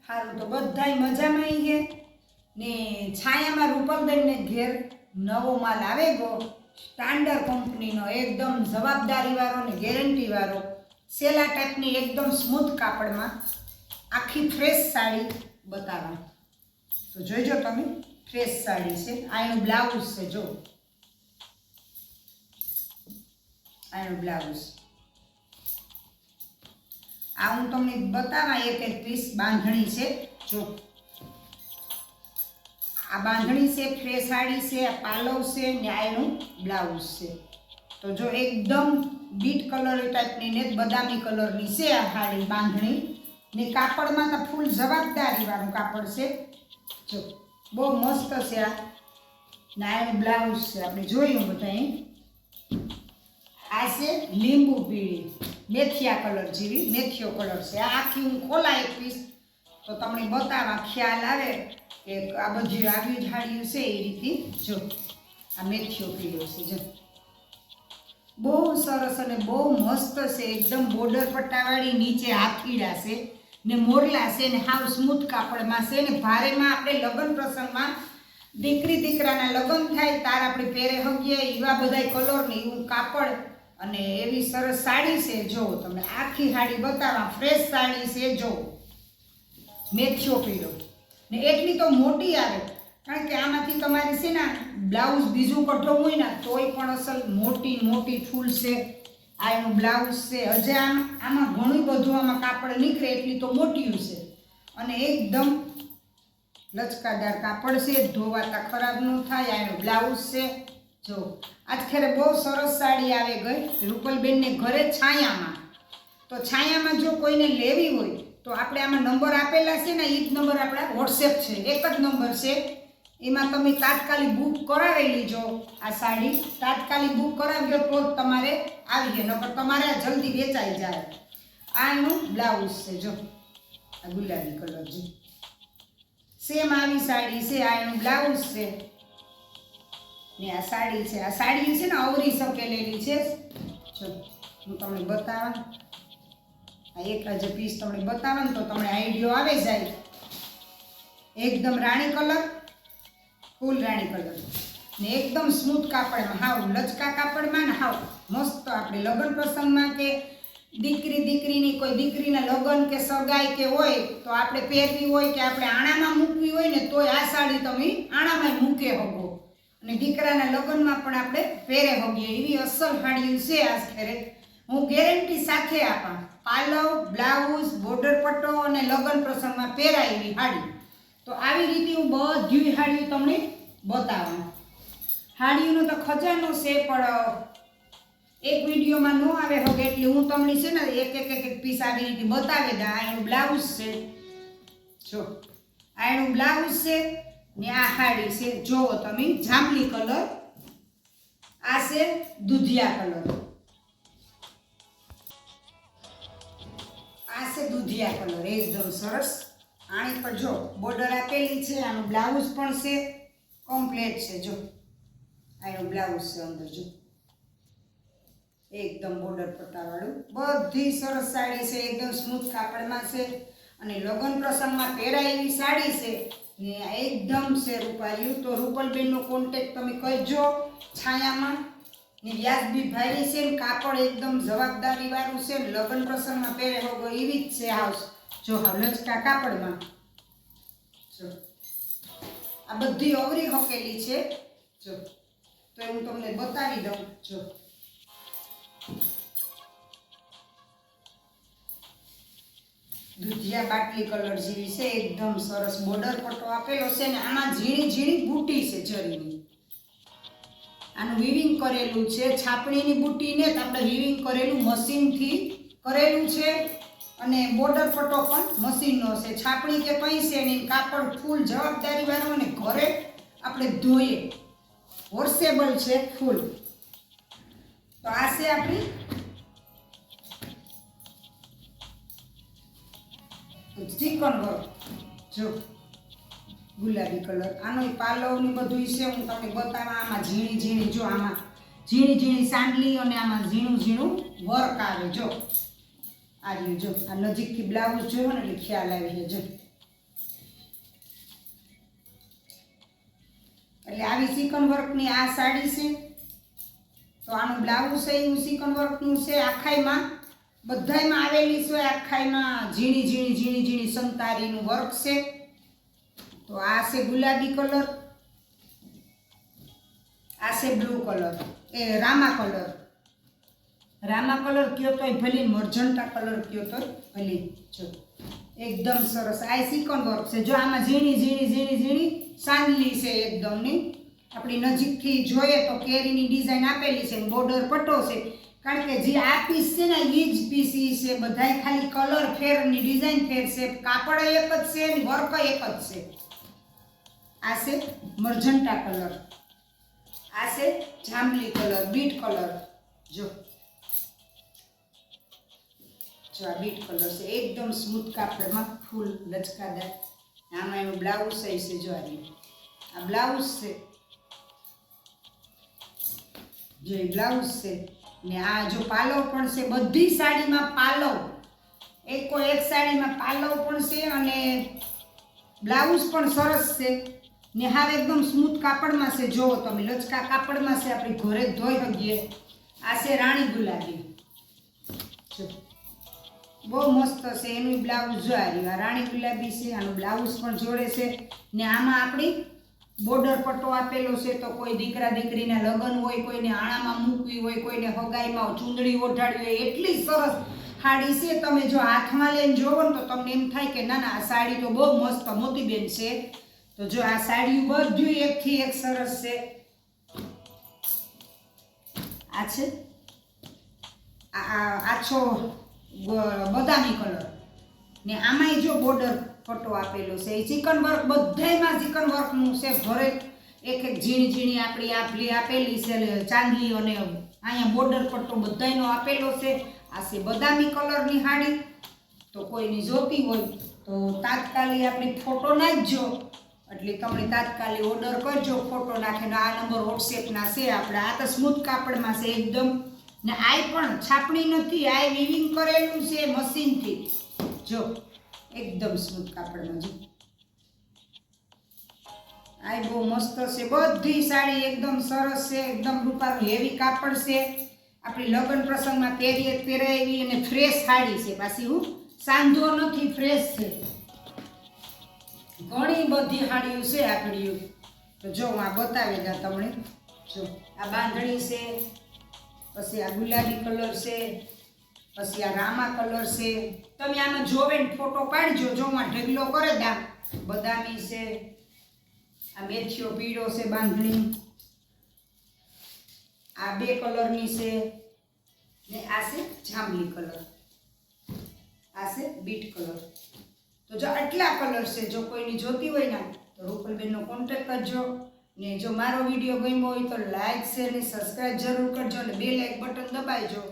સારું તો બધાય મજામાં છે ને છાયામાં રૂપલબેનને ઘેર નવો માલ આવે ગયો સ્ટાન્ડર્ડ કંપનીનો એકદમ જવાબદારીવાળો ને ગેરંટીવાળો સેલા ટાઈપની એકદમ સ્મૂથ કાપડમાં આખી ફ્રેશ સાડી બતાવવા તો જોઈજો તમે ફ્રેશ સાડી છે આ એનું બ્લાઉઝ છે જો આ એનું બ્લાઉઝ આ હું તમને બતાવવા એક એક પીસ બાંધણી છે જો આ બાંધણી છે ફ્રેશ સાડી છે આ પાલવ છે ને આ એનું બ્લાઉઝ છે તો જો એકદમ બીટ કલર ટાઈપની ને બદામી કલરની છે આ સાડી બાંધણી ને કાપડમાં તો ફૂલ જવાબદારીવાળું કાપડ છે જો બહુ મસ્ત છે આ ને આ એનું બ્લાઉઝ છે આપણે જોયું બધા આ છે લીંબુ પીળી મેથિયા કલર જેવી મેથિયો કલર છે આ આખી હું ખોલા એક પીસ તો તમને બતાવવા ખ્યાલ આવે કે આ બધી આવી ઝાડીઓ છે એ રીતે જો આ મેથિયો પીળો છે જો બહુ સરસ અને બહુ મસ્ત છે એકદમ બોર્ડર પટ્ટાવાળી નીચે હાથીડા છે ને મોરલા છે ને હાવ સ્મૂથ કાપડમાં છે ને ભારેમાં આપણે લગ્ન પ્રસંગમાં દીકરી દીકરાના લગ્ન થાય તાર આપણે પહેરે હગીએ એવા બધા કલરની એવું કાપડ અને એવી સરસ સાડી છે જો તમે આખી સાડી બતાવવા ફ્રેશ સાડી છે જો મેથિયો પીળો ને એટલી તો મોટી આવે કારણ કે આમાંથી તમારી છે ને બ્લાઉઝ બીજું કઢવું હોય ને તોય પણ અસલ મોટી મોટી ફૂલ છે આ એનું બ્લાઉઝ છે હજે આમાં ઘણું બધું આમાં કાપડ નીકળે એટલી તો મોટી છે અને એકદમ લચકાદાર કાપડ છે ધોવાતા ખરાબ ન થાય આ એનું બ્લાઉઝ છે જો આજ ખેરે બહુ સરસ સાડી આવે ગઈ રૂપલબેનને ઘરે છાયામાં તો છાયામાં જો કોઈને લેવી હોય તો આપણે આમાં નંબર આપેલા છે ને એ જ નંબર આપણા વોટ્સએપ છે એક જ નંબર છે એમાં તમે તાત્કાલિક બુક કરાવી લીજો આ સાડી તાત્કાલિક બુક કરાવી તો જ તમારે આવી જાય નકર તમારે આ જલ્દી વેચાઈ જાય આ એનું બ્લાઉઝ છે જો આ ગુલાબી કલર છે સેમ આવી સાડી છે આ એનું બ્લાઉઝ છે ને આ સાડી છે ને અવરી સકેલેલી છે જો હું તમને બતાવવા આ એક જ પીસ તમને બતાવવા તો તમને આઈડિયો આવે જાય એકદમ રાણી કલર ફૂલ રાણી કલર ને એકદમ સ્મૂથ કાપડમાં હાવ લચકા કાપડમાં ને હાવ મસ્ત આપણે લગ્ન પ્રસંગમાં કે દીકરીની કોઈ દીકરીના લગ્ન કે સગાઈ કે હોય તો આપણે પહેરવી હોય કે આપણે આણામાં મૂકવી હોય ને તોય આ સાડી તમે આણામાં મૂકે હગો અને દીકરાના લગ્નમાં પણ આપણે પહેરે હગીએ એવી અસલ સાડીઓ છે આ ખેરે હું ગેરંટી સાથે આપા પાલવ બ્લાઉઝ બોર્ડર પટ્ટો અને લગ્ન પ્રસંગમાં પહેરાય એવી સાડી તો આવી રીતે હું બધી સાડીઓ તમને બતાવવા સાડીઓનો તો ખજાનો છે પણ એક વિડીયોમાં ન આવે હવે એટલે હું તમને છે ને એક પીસ આવી રીતે બતાવી દઉં આ એનું બ્લાઉઝ છે જો આ એનું બ્લાઉઝ છે ને આ સાડી છે જોવો તમે જાંબલી કલર આ છે દૂધિયા કલર આ છે દૂધિયા કલર એકદમ સરસ આની પર જો બોર્ડર આપેલી છે આનું બ્લાઉઝ પણ છે કમ્પ્લીટ છે જો આ એનું બ્લાઉઝ છે અંદર જો એકદમ બોર્ડર પટ્ટાવાળું બધી સરસ સાડી છે એકદમ સ્મૂથ કાપડમાં છે અને લગ્ન પ્રસંગમાં પહેરાય એવી સાડી છે ને એકદમ છે રૂપાયું તો રૂપલબેનનો કોન્ટેક્ટ તમે કરજો છાયામાં ને વ્યાજબી ભાઈ છે ને કાપડ એકદમ જવાબદારીવાળું છે ને લગ્ન પ્રસંગમાં પહેરે હોગો એવી જ છે હાઉસ જો હા લચકા કાપડમાં જો આ બધી અવરી હકેલી છે જો તો હું તમને બતાવી દઉં જો દૂધિયા બાટલી કલર જેવી છે એકદમ સરસ બોર્ડર પટ્ટો આપેલો છે ને આમાં ઝીણી ઝીણી બુટી છે જરીની આનું વીવિંગ કરેલું છે છાપણીની બુટી ને આપણે વીવિંગ કરેલું મશીનથી કરેલું છે અને બોર્ડર પટ્ટો પણ મશીનનો છે છાપણી કે કંઈ છે નહીં કાપડ ફૂલ જવાબદારીવાળું અને ઘરે આપણે ધોઈએ વોશેબલ છે ફૂલ તો આ છે આપણી ચિકન વર્ક જો ગુલાબી કલર આનો પાલવની બધું છે હું તમને બતાવવા આમાં ઝીણી ઝીણી જો આમાં ઝીણી ઝીણી સાંડલી અને આમાં ઝીણું ઝીણું વર્ક આવે જો આ રહ્યું જો આ નજીકથી બ્લાઉઝ જોયો ને એટલે ખ્યાલ આવી છે જો એટલે આવી ચિકન વર્કની આ સાડી છે. તો આનું બ્લાઉઝ છે એવું ચિકન વર્કનું છે. આખાઈમાં બધાયમાં આવેલી છે. આખાઈમાં ઝીણી ઝીણી ઝીણી ઝીણી સંતારીનું વર્ક છે. તો આ છે ગુલાબી કલર, આ છે બ્લુ કલર, એ રામા કલર. રામા કલર કયો તોય ભલે, મરજન્ટા કલર કયો તોય ભલે. જો એકદમ સરસ આ ચિકન વર્ક છે. જો આમાં ઝીણી ઝીણી ઝીણી ઝીણી સાંદલી છે એકદમ ની. આપણી નજીકથી જોઈએ તો કેરીની ડિઝાઇન આપેલી છે, બોર્ડર પટ્ટો છે. કારણ કે જે આ પીસ છે ને એ જ પીસ છે, બધાય ખાલી કલર ફેરની ડિઝાઇન ફેર છે, કાપડ એક જ છે અને વર્ક એક જ છે. આ છે મરજન્ટા કલર, આ છે જાંબલી કલર, બીટ કલર. જો આ બીટ કલર છે, એકદમ સ્મૂથ કાપડમાં ફૂલ લચકાદાર. આમાં એનું બ્લાઉઝ છે. જો આ બ્લાઉઝ છે, જો એ બ્લાઉઝ છે. ને આ જો પાલવ પણ છે. બધી સાડીમાં પાલવ, એક સાડીમાં પાલવ પણ છે અને બ્લાઉઝ પણ સરસ છે. ને હાવ એકદમ સ્મૂથ કાપડમાં છે. જોવો તમે, લચકા કાપડમાં છે, આપણે ઘરે ધોઈ શકીએ. આ છે રાણી ગુલાબી. જો બહુ મસ્ત છે. એનું બ્લાઉઝ જો આ રાણી ગુલાબી છે. આનું બ્લાઉઝ પણ જોડે છે. ને આમાં આપણી બોર્ડર પટ્ટો આપેલો છે. તો કોઈ દીકરા દીકરીના લગ્ન હોય, કોઈને આણામાં મૂકવી હોય, કોઈને હગાઈમાં ચૂંદડી ઓઢાડવી હોય, એટલી સરસ સાડી છે. તમે જો હાથમાં લઈને જોવો ને તો તમને એમ થાય કે ના ના, આ સાડી તો બહુ મસ્ત મોતીબેન છે. તો જો આ સાડીઓ બધું એકથી એક સરસ છે. આ છે આછો બદામી કલર. ને આમાંય જો બોર્ડર પટ્ટો આપેલો છે. એ ચિકન વર્ક, બધાયમાં ચિકન વર્કનું છે. ભરે એક એક ઝીણી ઝીણી આપણી આપલી આપેલી છે ચાંદલી, અને અહીંયા બોર્ડર પટ્ટો બધાયનો આપેલો છે. આ છે બદામી કલરની સાડી. તો કોઈની જોતી હોય તો તાત્કાલિક આપણી ફોટો નાખજો, એટલે તમે તાત્કાલિક ઓર્ડર કરજો. ફોટો નાખીને આ નંબર વોટ્સએપના છે આપણા. આ તો સ્મૂથ કાપડમાં છે એકદમ. ને આ પણ છાપણી નથી, આ વીવિંગ કરેલું છે મશીનથી. જો એકદમ સ્મૂથ કાપડમાં. જો આ બહુ મસ્ત છે. બધી સાડી એકદમ સરસ છે, એકદમ રૂપારું હેવી કાપડ છે. આપણી લગ્ન પ્રસંગમાં પહેરાવી અને ફ્રેશ સાડી છે. પાછી હું સાંધો નથી, ફ્રેશ છે. ઘણી બધી સાડીઓ છે આપણી. તો જો હું આ બતાવી દઉં તમને. જો આ બાંધણી છે, પછી આ ગુલાબી કલર છે, પછી આ રામા કલર છે. તમે આમાં જોવે ને ફોટો પાડજો. જો હું ઢગલો કરે દા, બદામી છે, આ મેથીઓ પીળો છે બાંધણી, આ બે કલરની છે, ને આ છે જાંબલી કલર, આ છે બીટ કલર. તો જો આટલા કલર છે. જો કોઈની જોતી હોય ને તો રૂપલબેનનો કોન્ટેક્ટ કરજો. ને જો મારો વિડીયો ગમ્યો હોય તો લાઈક, શેર ને સબસ્ક્રાઈબ જરૂર કરજો, અને બે લાઈક બટન દબાવજો.